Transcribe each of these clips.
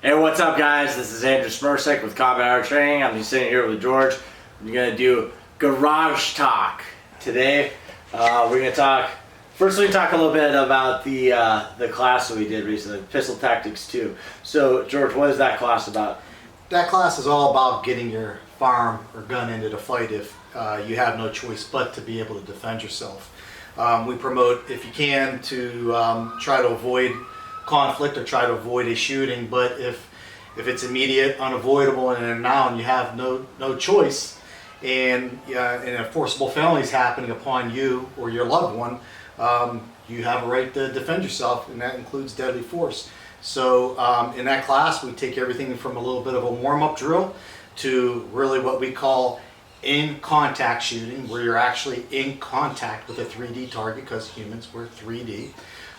Hey, what's up, guys? This is Andrew Mil-Spec with Combat Art Training. I'm sitting here with George. We're gonna do garage talk today. We're gonna talk. First, we talk a little bit about the class that we did recently, Pistol Tactics 2. So, George, what is that class about? That class is all about getting your firearm or gun into the fight if you have no choice but to be able to defend yourself. We promote, if you can, to try to avoid conflict or try to avoid a shooting, but if it's immediate, unavoidable, and now and you have no choice, and a forcible felony is happening upon you or your loved one, you have a right to defend yourself, and that includes deadly force. So in that class, we take everything from a little bit of a warm-up drill to really what we call in-contact shooting, where you're actually in contact with a 3D target, because humans were 3D,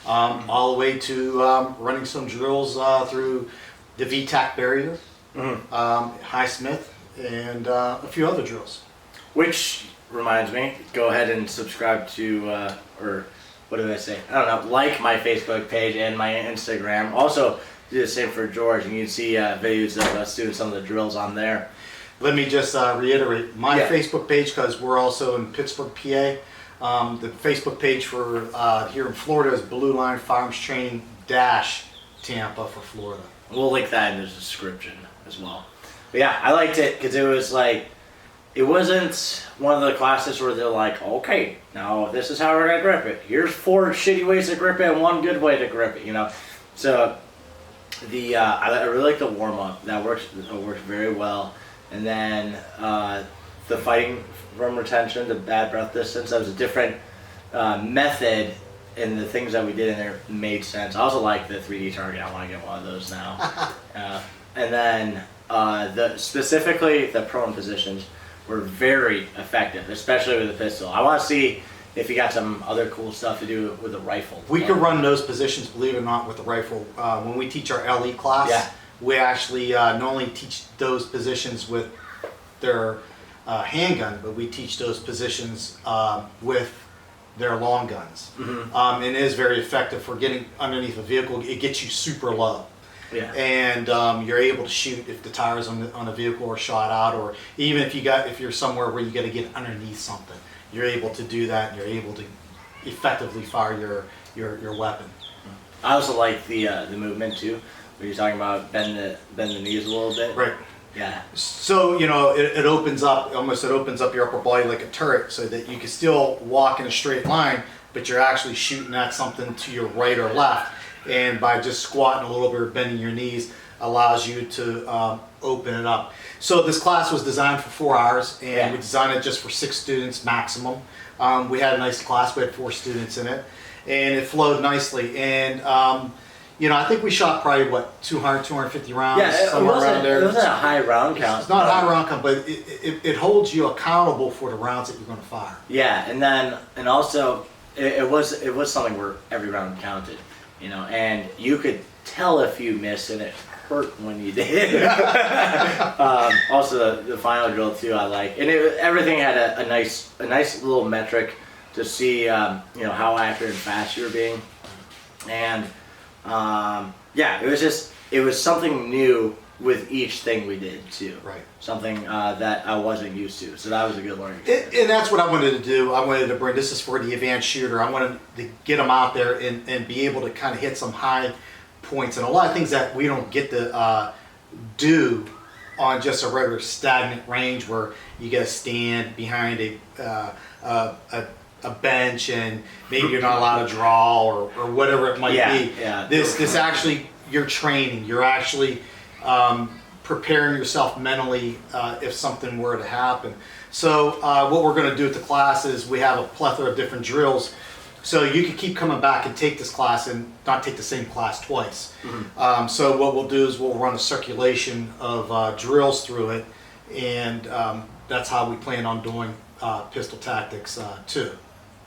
all the way to running some drills through the VTAC barrier, Highsmith, and a few other drills. Which reminds me, go ahead and subscribe to, or what did I say? I don't know, like my Facebook page and my Instagram. Also, do the same for George, and you can see videos of us doing some of the drills on there. Let me just reiterate my Facebook page, because we're also in Pittsburgh, PA. The Facebook page for here in Florida is Blue Line Firearms Training Tampa for Florida. We'll link that in the description as well. But yeah, I liked it because it was like, it wasn't one of the classes where they're like, okay, now this is how we're gonna grip it. Here's 4 shitty ways to grip it and 1 good way to grip it, you know. So the I really like the warm up. That works very well. And then the fighting from retention to bad breath distance, that was a different method, and the things that we did in there made sense. I also like the 3D target. I want to get one of those now. And then specifically the prone positions were very effective, especially with the pistol. I want to see if you got some other cool stuff to do with a rifle. We could run those positions, believe it or not, with the rifle. When we teach our LE class, we actually not only teach those positions with their handgun, but we teach those positions with their long guns. And it is very effective for getting underneath a vehicle. It gets you super low. Yeah. And you're able to shoot if the tires on the vehicle are shot out, or even if you're somewhere where you got to get underneath something, you're able to do that, and you're able to effectively fire your weapon. I also like the movement too. Where you're talking about bend the knees a little bit. Right. Yeah. So it opens up your upper body like a turret, so that you can still walk in a straight line, but you're actually shooting at something to your right or left. And by just squatting a little bit or bending your knees allows you to open it up. So this class was designed for 4 hours, and we designed it just for 6 students maximum. We had a nice class. We had 4 students in it, and it flowed nicely. And I think we shot probably, what, 200, 250 rounds, somewhere around there. It wasn't a high round count. It's not a high round count, but it holds you accountable for the rounds that you're going to fire. Yeah, and also it was something where every round counted, and you could tell if you missed, and it hurt when you did. Also, the final drill too, I like, and everything had a nice little metric to see, how accurate and fast you were being, and. It was something new with each thing we did too. Right. Something that I wasn't used to. So that was a good learning experience. And that's what I wanted to do. I wanted to bring, this is for the advanced shooter, I wanted to get them out there and be able to kind of hit some high points. And a lot of things that we don't get to do on just a regular stagnant range, where you got to stand behind a bench, and maybe you're not allowed to draw or whatever it might be. Yeah. This actually, you're training. You're actually preparing yourself mentally if something were to happen. So what we're going to do at the class is we have a plethora of different drills. So you can keep coming back and take this class and not take the same class twice. So what we'll do is we'll run a circulation of drills through it, and that's how we plan on doing Pistol Tactics 2.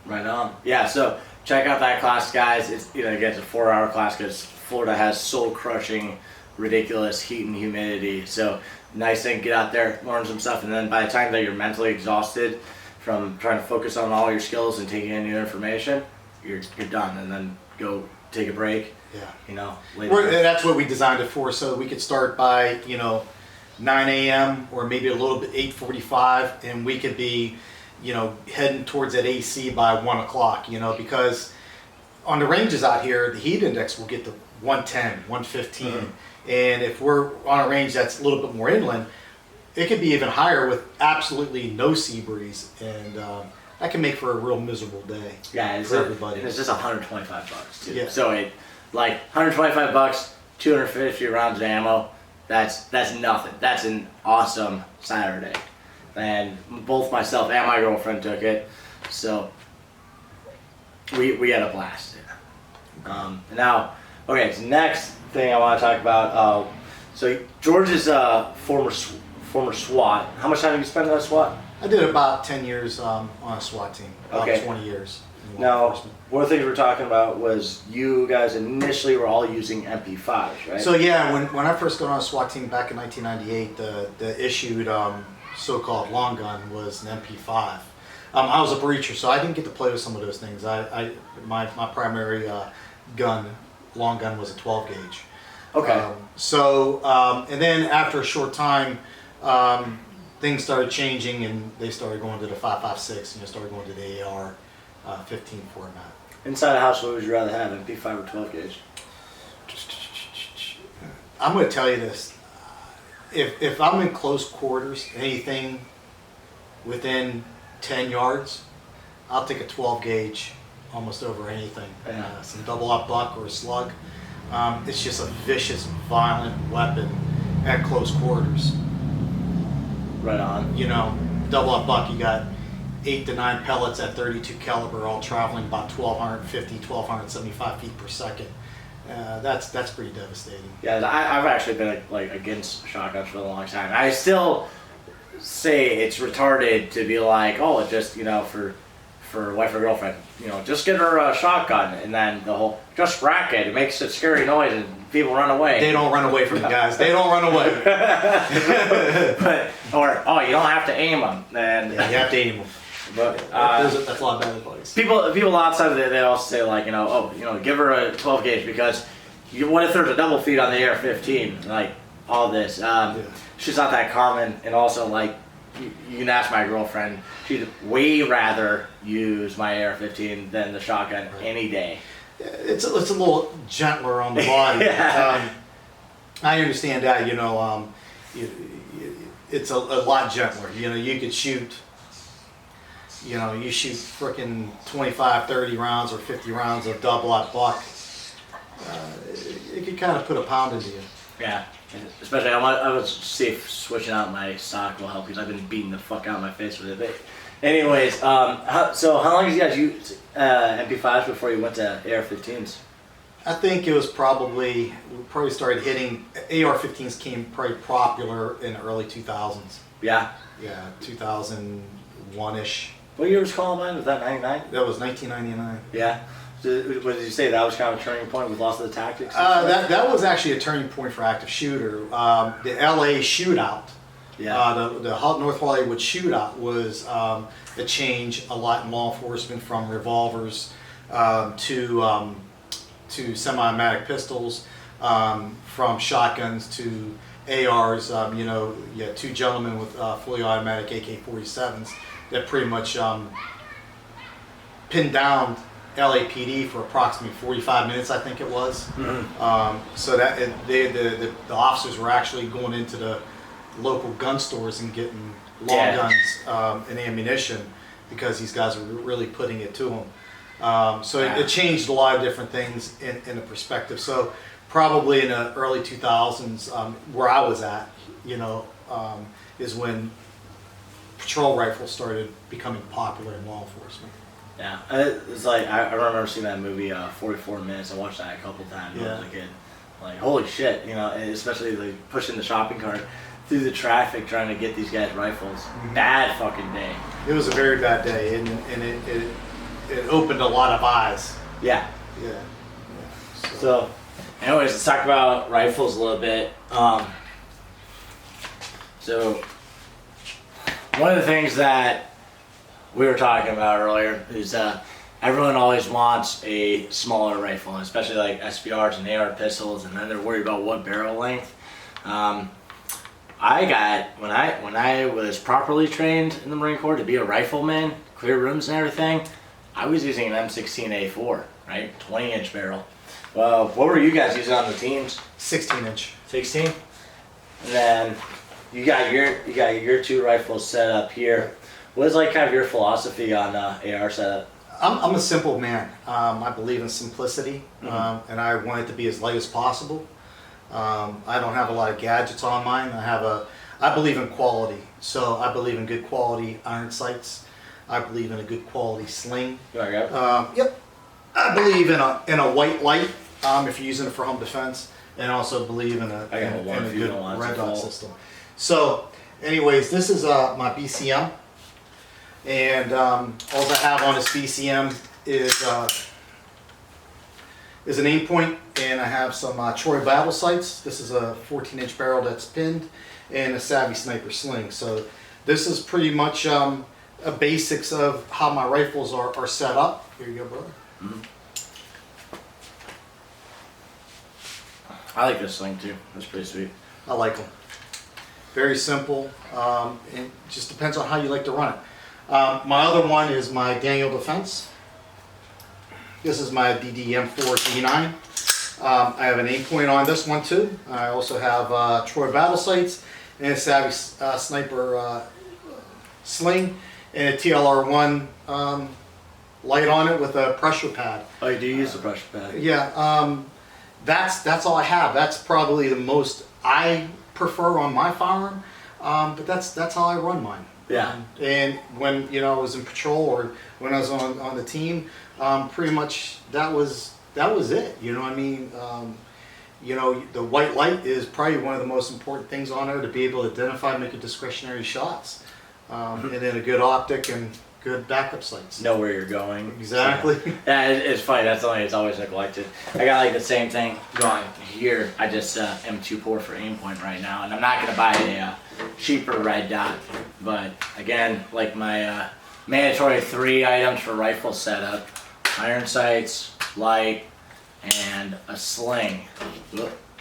Right on. Yeah, so check out that class, guys. It's again, it's a 4-hour class because Florida has soul-crushing, ridiculous heat and humidity. So nice thing, get out there, learn some stuff, and then by the time that you're mentally exhausted from trying to focus on all your skills and taking in new information, you're done, and then go take a break, Yeah. You know, later. That's what we designed it for, so we could start by 9 a.m. or maybe a little bit 8:45, and we could be heading towards that AC by 1 o'clock. Because on the ranges out here, the heat index will get to 110, 115, and if we're on a range that's a little bit more inland, it could be even higher with absolutely no sea breeze, and that can make for a real miserable day. Yeah, for everybody. It's just $125 too. Yeah. So it $125, 250 rounds of ammo. That's nothing. That's an awesome Saturday, and both myself and my girlfriend took it, so we had a blast. Now, okay. So next thing I want to talk about. So George is a former SWAT. How much time have you spent on SWAT? I did about 10 years on a SWAT team. About Okay. 20 years. in law Now, enforcement. one of the things we were talking about was you guys initially were all using MP5s, right? So yeah, when I first got on a SWAT team back in 1998, the issued so-called long gun was an MP5. I was a breacher, so I didn't get to play with some of those things. My primary long gun was a 12 gauge. Okay. And then after a short time, things started changing, and they started going to the 5.56, and started going to the AR-15 format. Inside the house, what would you rather have, MP5 or 12 gauge? I'm going to tell you this. If I'm in close quarters, anything within 10 yards, I'll take a 12 gauge almost over anything. Yeah. Some double-up buck or a slug. It's just a vicious, violent weapon at close quarters. Right on. Double-up buck, you got 8 to 9 pellets at 32 caliber, all traveling about 1,250, 1,275 feet per second. That's pretty devastating. Yeah, I've actually been against shotguns for a long time. I still say it's retarded to be like, oh, it's just for wife or girlfriend, just get her a shotgun, and then the whole just rack it. It makes a scary noise and people run away. They don't run away from the guys. They don't run away. Or you don't have to aim them. And Yeah, you have to aim them. But That's a lot of bad advice. people outside of it, they also say give her a 12 gauge because what if there's a double feed on the AR-15, all this. She's not that common, and also you can ask my girlfriend, she'd way rather use my AR-15 than the shotgun any day. It's a little gentler on the body. Yeah. I understand that. It's a lot gentler. You could shoot. You shoot frickin' 25, 30 rounds or 50 rounds of double-up buck. It could kind of put a pound into you. Yeah, especially I would see if switching out my stock will help because I've been beating the fuck out of my face with it. But anyways, so how long did you guys use MP5s before you went to AR-15s? I think it was we probably started hitting, AR-15s came probably popular in the early 2000s. Yeah. Yeah, 2001-ish. What year was Columbine? Was that 99? That was 1999. Yeah. So, what did you say? That was kind of a turning point with loss of the tactics? That was actually a turning point for active shooter. The LA shootout, the North Hollywood shootout was a change a lot in law enforcement, from revolvers to semi-automatic pistols, from shotguns to ARs. You had two gentlemen with fully automatic AK-47s that pretty much pinned down LAPD for approximately 45 minutes, I think it was. Mm-hmm. So that the officers were actually going into the local gun stores and getting long guns and ammunition because these guys were really putting it to them. It changed a lot of different things in the perspective. So probably in the early 2000s, where I was at, is when patrol rifles started becoming popular in law enforcement. Yeah, it's I remember seeing that movie 44 Minutes. I watched that a couple times when I was a kid. Holy shit, and especially pushing the shopping cart through the traffic trying to get these guys rifles. Mm-hmm. Bad fucking day. It was a very bad day, and it opened a lot of eyes. Yeah. Yeah. So, anyways, let's talk about rifles a little bit. So, one of the things that we were talking about earlier is everyone always wants a smaller rifle, especially like SBRs and AR pistols, and then they're worried about what barrel length. I got when I was properly trained in the Marine Corps to be a rifleman, clear rooms and everything. I was using an M16A4, right, 20-inch barrel. Well, what were you guys using on the teams? 16-inch. 16. And then you got your two rifles set up here. What is like kind of your philosophy on AR setup? I'm a simple man. I believe in simplicity, and I want it to be as light as possible. I don't have a lot of gadgets on mine. I believe in quality, so I believe in good quality iron sights. I believe in a good quality sling. You want to go? Yep. I believe in a white light if you're using it for home defense, and also believe in a good red dot system. So, anyways, this is my BCM, and all I have on this BCM is an aim point, and I have some Troy battle sights. This is a 14-inch barrel that's pinned, and a Savvy Sniper sling. So this is pretty much a basics of how my rifles are set up. Here you go, brother. Mm-hmm. I like this sling too. That's pretty sweet. I like them. Very simple. It just depends on how you like to run it. My other one is my Daniel Defense. This is my DD-M4 D9. I have an aim point on this one too. I also have Troy battle sights and a Savvy Sniper sling and a TLR1 light on it with a pressure pad. Oh, you do use the pressure pad? Yeah. That's all I have. That's probably the most I prefer on my firearm. But that's how I run mine. Yeah. And when I was in patrol or when I was on the team, pretty much that was it. You know what I mean? The white light is probably one of the most important things on there to be able to identify, make a discretionary shots, and then a good optic and good backup sights. Know where you're going. Exactly. Yeah, it's funny. That's something that's always neglected. I got like the same thing going here. I just am too poor for aim point right now, and I'm not gonna buy a cheaper red dot. But again, like my mandatory 3 items for rifle setup: iron sights, light, and a sling.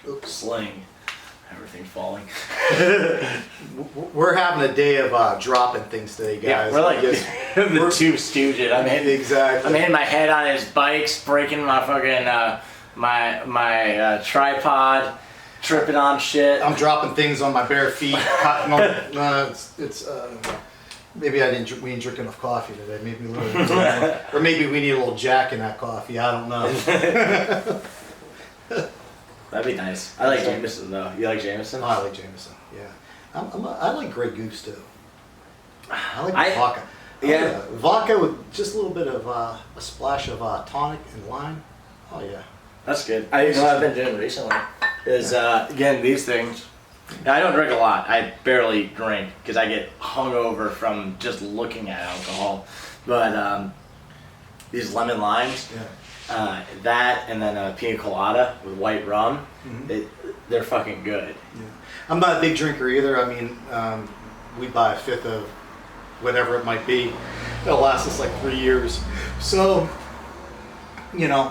Oops, sling. Everything's falling. We're having a day of dropping things today, guys. Yeah, we're like the two stooges. Exactly. I'm hitting my head on his bikes, breaking my fucking my tripod, tripping on shit. I'm dropping things on my bare feet. Maybe we didn't drink enough coffee today. Maybe a little, or maybe we need a little Jack in that coffee. I don't know. That'd be nice. I like Jameson though. You like Jameson? Oh, I like Jameson. Yeah, I like Grey Goose too. I like vodka. Yeah, vodka with just a little bit of a splash of tonic and lime. Oh yeah, that's good. I've been doing recently is again these things. Now, I don't drink a lot. I barely drink because I get hungover from just looking at alcohol. But these lemon limes. Yeah. That and then a pina colada with white rum, they're fucking good. Yeah. I'm not a big drinker either. I mean, we buy a fifth of whatever it might be. It'll last us like 3 years. So,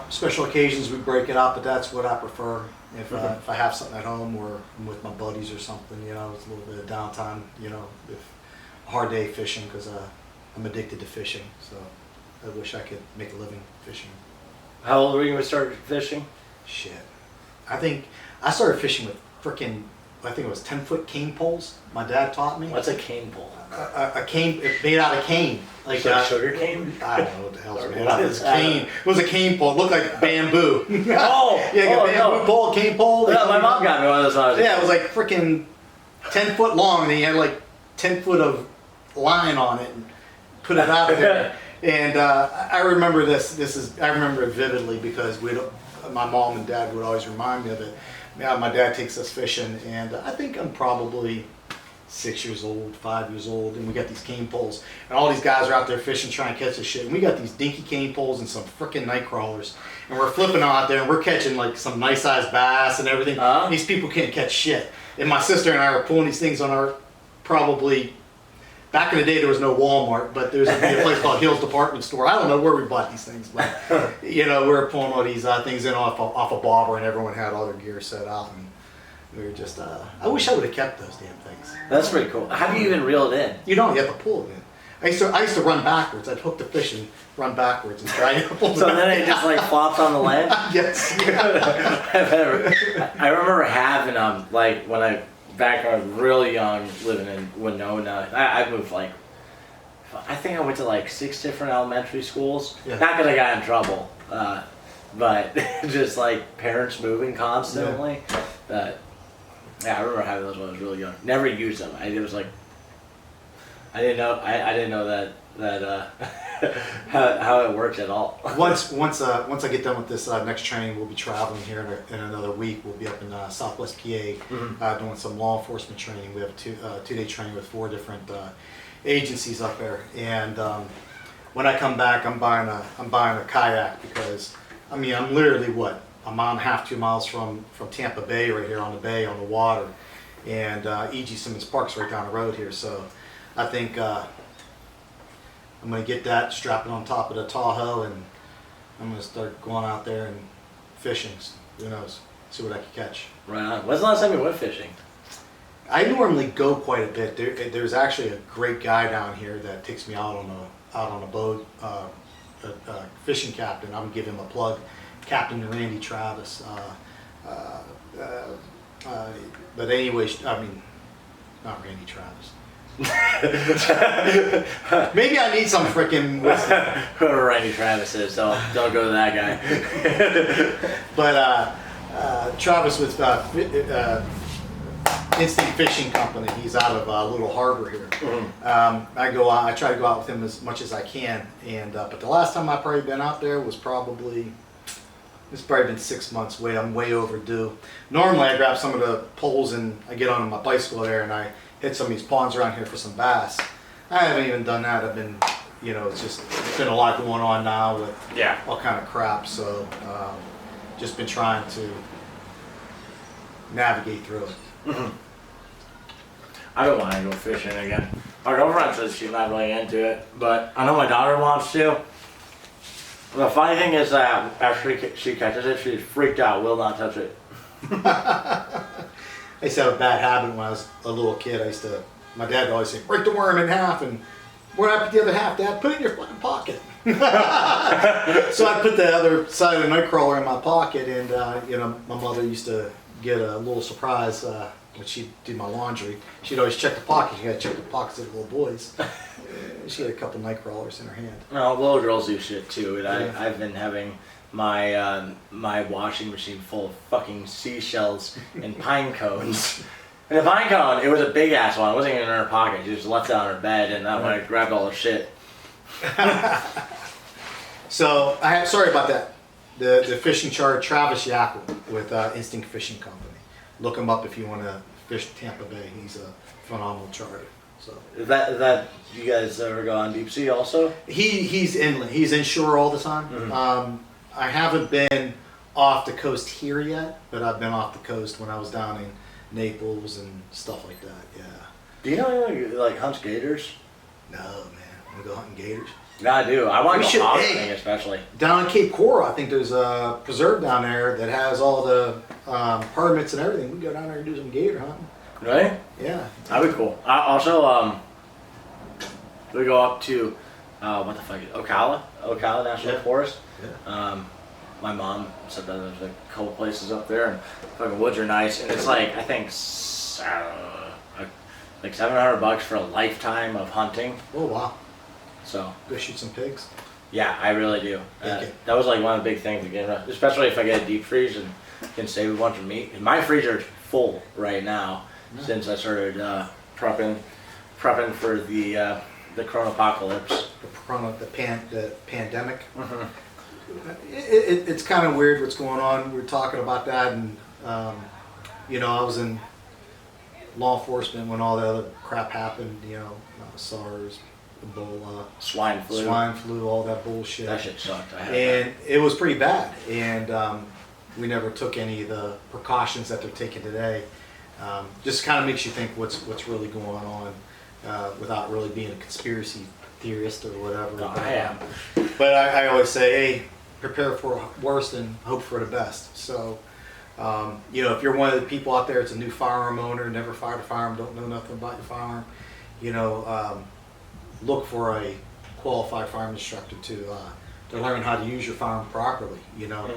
special occasions we break it up, but that's what I prefer. If I have something at home or I'm with my buddies or something, it's a little bit of downtime, if a hard day fishing because I'm addicted to fishing. So I wish I could make a living fishing. How old were you when you started fishing? Shit. I think I started fishing with I think it was 10-foot cane poles. My dad taught me. What's a cane pole? A cane made out of cane. Like sugar cane? I don't know what the hell's made out of this cane. It was a cane pole. It looked like bamboo. Oh! Yeah, a bamboo pole, cane pole. Yeah, my mom got me one of those when I was a kid. Yeah, it was like freaking 10 foot long and he had like 10 foot of line on it and put it out there. And I remember I remember it vividly because my mom and dad would always remind me of it. Yeah, my dad takes us fishing, and I think I'm probably 6 years old, 5 years old, and we got these cane poles, and all these guys are out there fishing, trying to catch this shit, and we got these dinky cane poles and some frickin' night crawlers, and we're flipping out there, and we're catching like some nice sized bass and everything. These people can't catch shit, and my sister and I are pulling these things on our probably back in the day there was no Walmart, but there's a place called Hill's Department Store. I don't know where we bought these things, but you know, we were pulling all these things in off a bobber, and everyone had all their gear set out, and we were just. I wish I would have kept those damn things. That's pretty cool. How do you even reel it in? You don't. You have to pull it in. I used to run backwards. I'd hook the fish and run backwards and try to pull it. So then it just like flops on the land. Yes. Yeah. I remember having like when I back when I was really young, living in Winona. I moved like. I think I went to like 6 different elementary schools. Yeah. Not because I got in trouble, but just like parents moving constantly. Yeah. Yeah, I remember having those when I was really young. Never used them. It was like I didn't know. I didn't know that how it works at all. Once I get done with this next training, we'll be traveling here in another week. We'll be up in Southwest PA doing some law enforcement training. We have a 2-day training with 4 different agencies up there. And when I come back, I'm buying a kayak because I mean I'm literally a mile and a half, 2 miles from Tampa Bay, right here on the bay on the water, and E.G. Simmons Park's right down the road here. So I think I'm going to get that, strap it on top of the Tahoe, and I'm going to start going out there and fishing. Who knows? See what I can catch. Right on. When's the last time you went fishing? I normally go quite a bit. There's actually a great guy down here that takes me out on a boat, a fishing captain. I'm going to give him a plug, Captain Randy Travis. But anyway, I mean, not Randy Travis. Maybe I need some freaking whiskey. Whoever Randy Travis is, don't go to that guy. But Travis with Instinct Fishing Company. He's out of Little Harbor here. Mm-hmm. I try to go out with him as much as I can. And but the last time I've probably been out there was it's probably been 6 months. I'm way overdue. Normally I grab some of the poles and I get on my bicycle there and I hit some of these ponds around here for some bass. I haven't even done that. I've been, it's been a lot going on now with all kind of crap. So just been trying to navigate through it. Mm-hmm. I don't want to go fishing again. My girlfriend says she's not really into it, but I know my daughter wants to. The funny thing is that after she catches it, she's freaked out, will not touch it. I used to have a bad habit when I was a little kid. My dad would always say, break the worm in half, and what happened to the other half, Dad? Put it in your fucking pocket. So I put the other side of the nightcrawler in my pocket, and my mother used to get a little surprise when she'd do my laundry. She'd always check the pockets. You gotta check the pockets of the little boys. She had a couple night crawlers in her hand. Well, little girls do shit too, and I've been having my my washing machine full of fucking seashells and pine cones. And the pine cone, it was a big ass one. It wasn't even in her pocket. She just left it on her bed, and when I grabbed all the shit. So sorry about that. The fishing charter, Travis Yackel with Instinct Fishing Company. Look him up if you want to fish Tampa Bay. He's a phenomenal charter. So is that you guys ever go on deep sea also? He's inland. He's inshore all the time. Mm-hmm. I haven't been off the coast here yet, but I've been off the coast when I was down in Naples and stuff like that. Yeah. Do you know anyone who like hunts gators? No, man. Want to go hunting gators? No, I do. I want to go hunting, especially down in Cape Coral. I think there's a preserve down there that has all the permits and everything. We can go down there and do some gator hunting. Really? Yeah. That'd be cool. Also, we go up to what the fuck is it? Ocala National Forest. Yeah. My mom said that there's a couple places up there, and fucking woods are nice. And it's like I think like $700 for a lifetime of hunting. Oh wow. So go shoot some pigs. Yeah, I really do. That was like one of the big things again, especially if I get a deep freeze and can save a bunch of meat. And my freezer's full right now since I started prepping for the chronopocalypse. The pandemic. Mm-hmm. It's kind of weird what's going on. We were talking about that, and I was in law enforcement when all the other crap happened. SARS, Ebola, swine flu, all that bullshit. That shit sucked. It was pretty bad, and we never took any of the precautions that they're taking today. Just kind of makes you think what's really going on. without really being a conspiracy theorist or whatever. No, I am. But I always say, hey, prepare for worst and hope for the best. So, you know, if you're one of the people out there that's a new firearm owner, never fired a firearm, don't know nothing about your firearm, you know, look for a qualified firearm instructor to learn how to use your firearm properly. You know,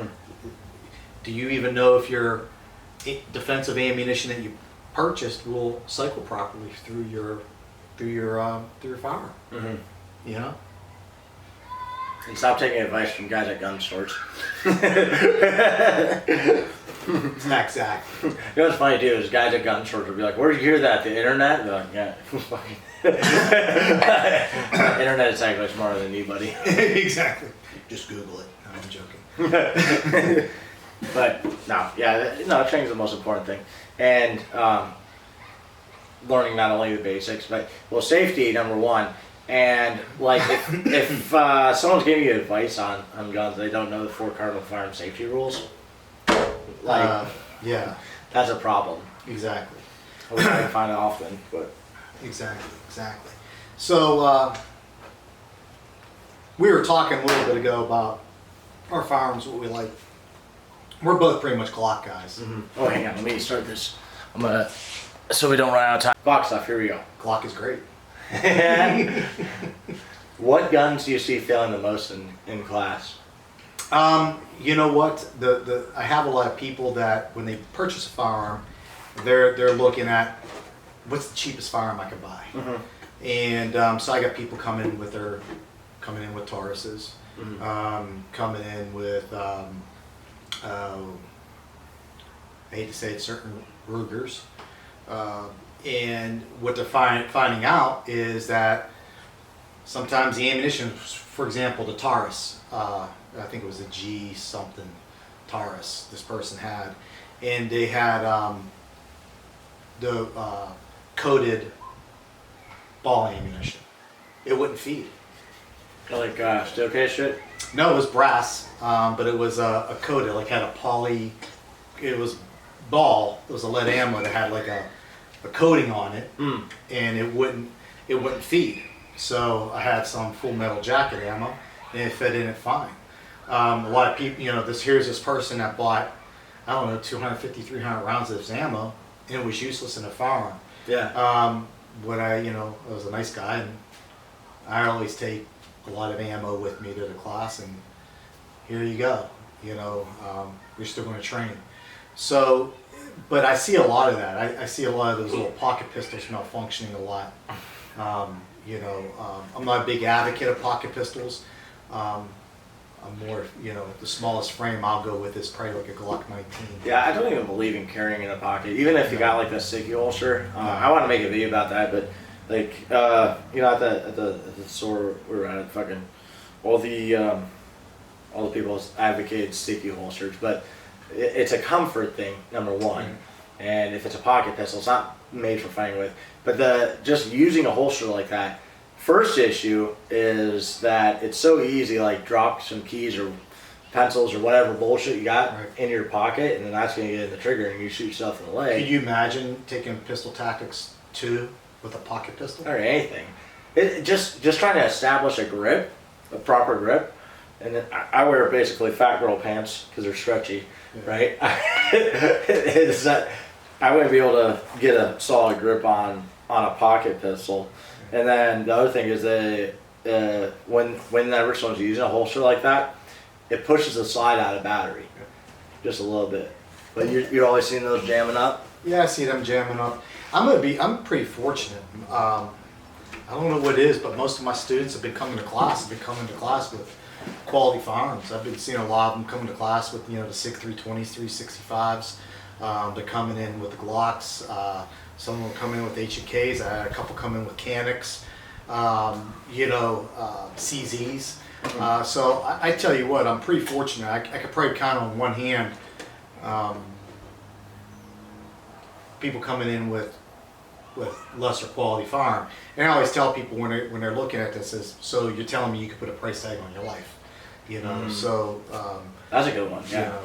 do you even know if your defensive ammunition that you purchased will cycle properly through your firearm? You know. And stop taking advice from guys at gun stores. Exactly. You know what's funny too is guys at gun stores will be like, "Where'd you hear that? The internet?" They're like, "Yeah, fucking." Internet is actually smarter than anybody. Exactly. Just Google it. No, I'm joking. But no, yeah, training is the most important thing, and learning not only the basics, but well, safety number one. And like if someone's giving you advice on guns, they don't know the 4 cardinal firearm safety rules. Like, yeah, that's a problem. exactly. I wish I could find it often, but Exactly. So we were talking a little bit ago about our firearms, what we like. We're both pretty much Glock guys. oh, hang on, let me start this. I'm gonna so we don't run out of time. Glock stuff. Here we go. Glock is great. What guns do you see failing the most in class? You know what? I have a lot of people that when they purchase a firearm, they're looking at what's the cheapest firearm I can buy. And so I got people coming in with Tauruses, coming in with I hate to say it, certain Rugers. And what they're finding out is that sometimes the ammunition, for example, the Taurus, I think it was a G something Taurus this person had, and they had the coated ball ammunition. It wouldn't feed. Like steel case shit? No, it was brass, but it was a coated, like had a poly, it was ball, it was a lead ammo that had like a coating on it, and it wouldn't feed. So I had some full metal jacket ammo, and it fit in it fine. A lot of people, you know, here's this person that bought, I don't know, 250, 300 rounds of this ammo, and it was useless in a firearm. Yeah. I was a nice guy, and I always take a lot of ammo with me to the class, and here you go. You know, you're still going to train. So, but I see a lot of that. I see a lot of those little pocket pistols malfunctioning a lot. I'm not a big advocate of pocket pistols. I'm more, you know, the smallest frame I'll go with is probably like a Glock 19. Yeah, I don't even believe in carrying in a pocket, even if you got like the sticky holster. I want to make a video about that, but like, you know, at the store we were at, fucking all the people advocate sticky holsters, but it's a comfort thing, number one. And if it's a pocket pistol, it's not made for fighting with. But just using a holster like that, first issue is that it's so easy, like drop some keys or pencils or whatever bullshit you got in your pocket, and then that's going to get in the trigger and you shoot yourself in the leg. Could you imagine taking Pistol Tactics 2 with a pocket pistol? Or anything. Just trying to establish a grip, a proper grip. And then I wear basically fat girl pants because they're stretchy, right? It's that I wouldn't be able to get a solid grip on a pocket pistol. And then the other thing is that whenever someone's using a holster like that, it pushes the slide out of battery just a little bit. But you're always seeing those jamming up. Yeah, I see them jamming up. I'm pretty fortunate. I don't know what it is, but most of my students have been coming to class. With quality firearms. I've been seeing a lot of them coming to class with, you know, the SIG 320s, 365s. They're coming in with the Glocks. Some of them come in with H&Ks. I had a couple come in with Canics. CZs. So I tell you what, I'm pretty fortunate. I could probably count on one hand people coming in with lesser quality firearm. And I always tell people when they're looking at this is, so you're telling me you could put a price tag on your life, you know? So that's a good one. Yeah. You know,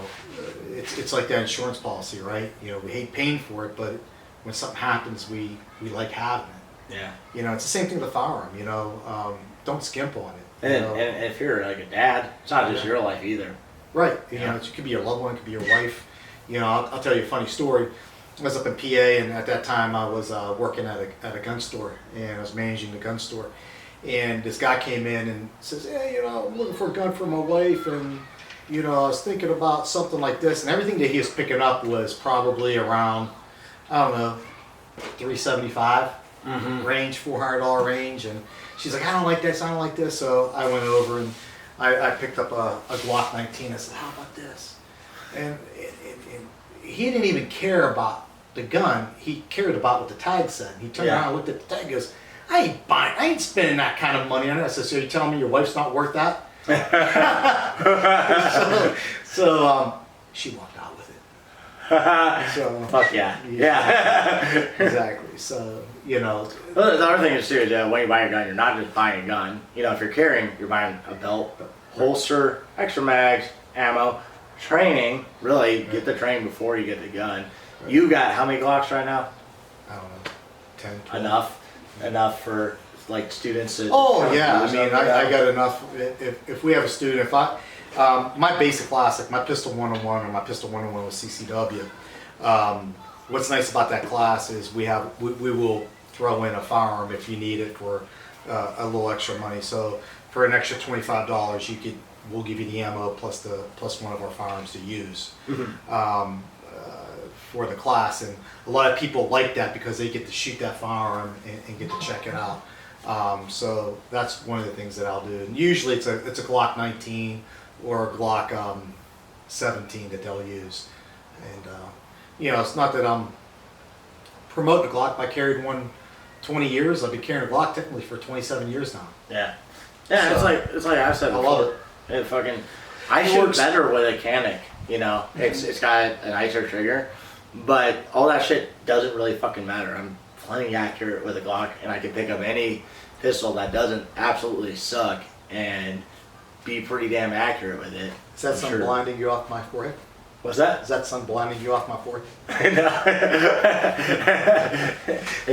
it's like that insurance policy, right? You know, we hate paying for it, but when something happens, we like having it. Yeah. You know, it's the same thing with the firearm. You know, don't skimp on it. You And, know? and if you're like a dad, it's not just your life either. Right. You know, it could be your loved one, it could be your wife. You know, I'll tell you a funny story. I was up in PA, and at that time I was working at a gun store, and I was managing the gun store. And this guy came in and says, "Hey, you know, I'm looking for a gun for my wife, and you know, I was thinking about something like this." And everything that he was picking up was probably around, I don't know, $375 range, $400 range. And she's like, "I don't like this, I don't like this." So I went over and I picked up a Glock 19. I said, "How about this?" And he didn't even care about the gun. He cared about what the tag said. He turned around and looked at the tag and goes, I ain't spending that kind of money on it." I said, "So you're telling me your wife's not worth that?" so she walked out with it. So, fuck yeah. Yeah. Exactly. So, you know. Well, the other thing is too, is when you buy a gun, you're not just buying a gun. You know, if you're carrying, you're buying a belt, holster, extra mags, ammo, training. Really, get the training before you get the gun. You got how many Glocks right now? I don't know, 10, 12. Enough for like students to. Oh yeah, I mean, I got enough. If we have a student, my basic classic, my pistol 101 or my pistol 101 with CCW. What's nice about that class is we will throw in a firearm if you need it for a little extra money. So for an extra $25, we'll give you the ammo plus one of our firearms to use. For the class, and a lot of people like that because they get to shoot that firearm and get to check it out. So that's one of the things that I'll do. And usually it's a Glock 19 or a Glock 17 that they'll use. And you know, it's not that I'm promoting a Glock. I carried one 20 years. I've been carrying a Glock technically for 27 years now. Yeah. Yeah, so, it's like I've said before. I love it. I shoot better with a Canic. You know, it's got a nicer trigger. But all that shit doesn't really fucking matter. I'm plenty accurate with a Glock, and I can pick up any pistol that doesn't absolutely suck and be pretty damn accurate with it. Is that sun blinding you off my forehead? What's that? Is that sun blinding you off my forehead? It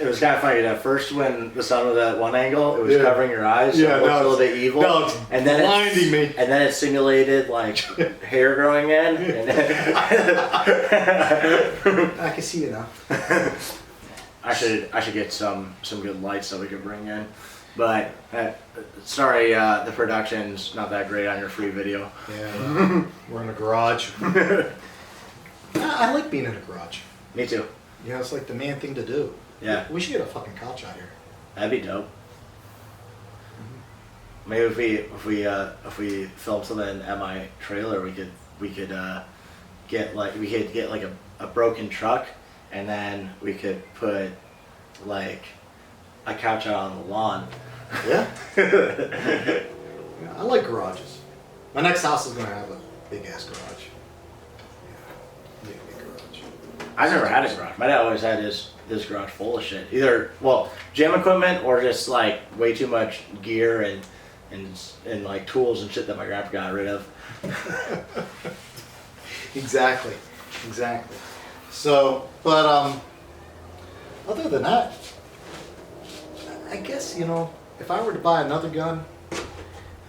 was kind of funny. At first, when the sun was at one angle, it was covering your eyes. So it looked a little bit evil. No, it's blinding me. And then it simulated like hair growing in. And I can see you now. I should get some good lights that we could bring in. But sorry, the production's not that great on your free video. Yeah, we're in a garage. I like being in a garage. Me too. Yeah, it's like the man thing to do. Yeah. We should get a fucking couch out here. That'd be dope. Maybe if we film something at my trailer, we could get like a broken truck, and then we could put like a couch out on the lawn. Yeah. Yeah, I like garages. My next house is going to have a big ass garage. Yeah, big garage. I've never had a garage. My dad always had this garage full of shit. Either gym equipment or just like way too much gear and like tools and shit that my grandpa got rid of. Exactly. So, but other than that, I guess, you know, if I were to buy another gun, I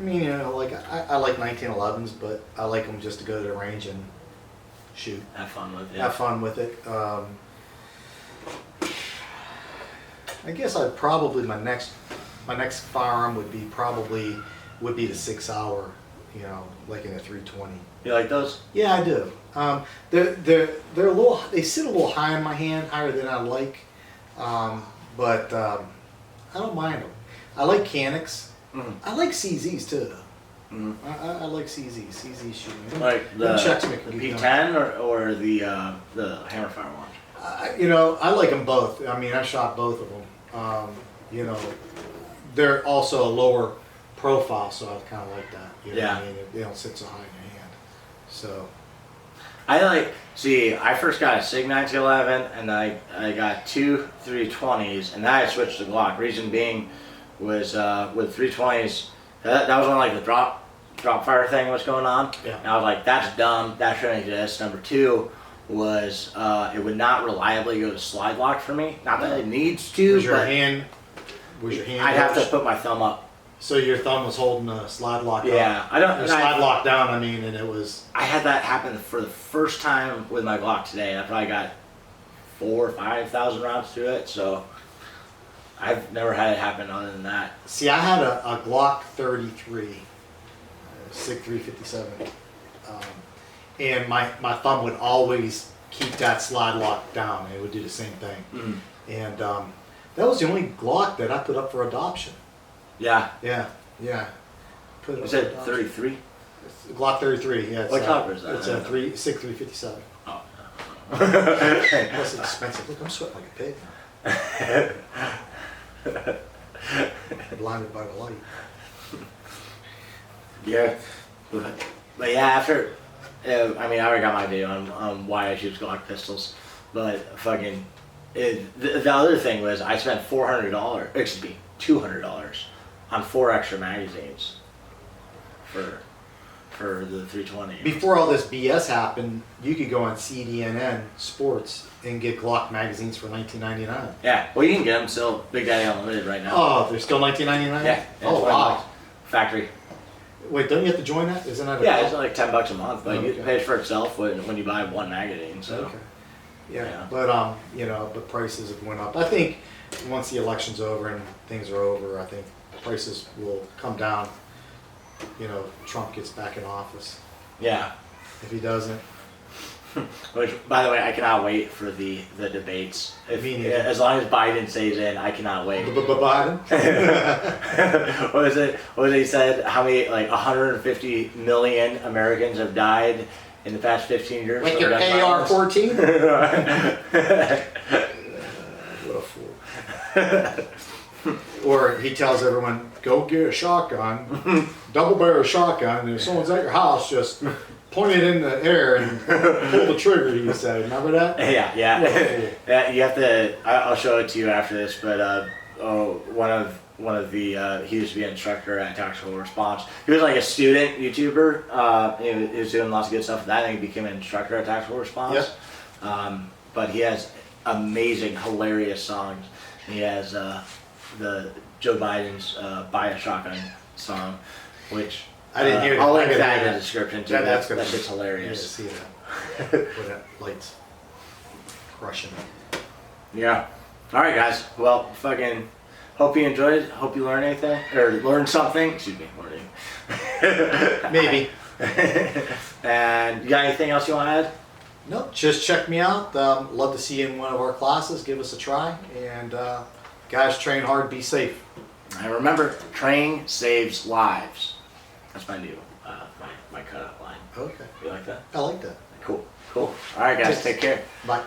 mean, you know, like I like 1911s, but I like them just to go to the range and shoot. Have fun with it. Have fun with it. I guess I'd probably my next firearm would be the 6 hour, you know, like in a 320. You like those? Yeah, I do. They're a little, they sit a little high in my hand, higher than I like, but I don't mind them. I like Canics. I like CZs too. I like CZs. CZ shooting. Like the P10 or the Hammerfire one. You know, I like them both. I mean, I shot both of them. You know, they're also a lower profile, so I kind of like that. You know what I mean? They don't sit so high in your hand. So. I first got a Sig 1911, and I got two 320s, and then I switched to Glock. Reason being was with 320s, that was when like the drop fire thing was going on. Yeah. And I was like, that's dumb, that shouldn't exist. Number two, was it would not reliably go to slide lock for me. Not that it needs to, Was your but hand? Was your hand? I'd have to yours? put my thumb up. So your thumb was holding a slide lock. Yeah, up. I don't. Or slide lock down. I mean, and it was. I had that happen for the first time with my Glock today. I probably got 4,000 or 5,000 rounds to it, so I've never had it happen other than that. See, I had a Glock 33, SIG 357, and my thumb would always keep that slide lock down, and it would do the same thing. Mm-hmm. And that was the only Glock that I put up for adoption. Yeah. Yeah. Put it You up said for adoption. 33? Glock 33. Yeah. It's What caliber is that? It's a SIG 357. Oh. Plus it's expensive. Look, I'm sweating like a pig. Blinded by the light. Yeah. But yeah, after, I mean, I already got my video on why I choose Glock pistols, but fucking, the other thing was I spent $400, excuse me, $200 on 4 extra magazines for the 320. Before all this BS happened, you could go on CDNN Sports and get Glock magazines for $19.99. Yeah, well you can get them still, Big Daddy Unlimited right now. Oh, they're still $19.99? Yeah. Oh, wow. Factory. Wait, don't you have to join that? Isn't that a Yeah, it's like $10 a month, but Oh, it okay. pays for itself when you buy 1 magazine. So. Okay. Yeah, Yeah. but but prices have went up. I think once the election's over and things are over, I think prices will come down. Trump gets back in office. Yeah. If he doesn't, Which, by the way, I cannot wait for the debates. Me neither. As long as Biden stays in, I cannot wait. Biden. What was it? What was it he said? How many, like 150 million Americans have died in the past 15 years? With from your gun violence? AR-14? What a fool. Or he tells everyone, go get a shotgun, double barrel shotgun, and if someone's at your house, just point it in the air and pull the trigger, he said. Remember that? Yeah. Yeah, you have to. I'll show it to you after this. But one of the he used to be an instructor at Tactical Response. He was like a student YouTuber. He was doing lots of good stuff with that, and he became an instructor at Tactical Response. Yep. But he has amazing, hilarious songs. He has the Joe Biden's "Buy a Shotgun" song, which I didn't hear that. I'll I link gotta that hear in the that. description too. That's That gonna shit's Yeah, hilarious. see that. Where that light's crushing it. Yeah. All right, guys. Well, fucking. Hope you enjoyed. Hope you learned anything or learned something. Excuse me, learning. Maybe. And you got anything else you want to add? No, just check me out. Love to see you in one of our classes. Give us a try. And guys, train hard, be safe. And remember, train saves lives. That's my new my cutout line. Okay. You like that? I like that. Cool. All right, guys. Take care. Bye.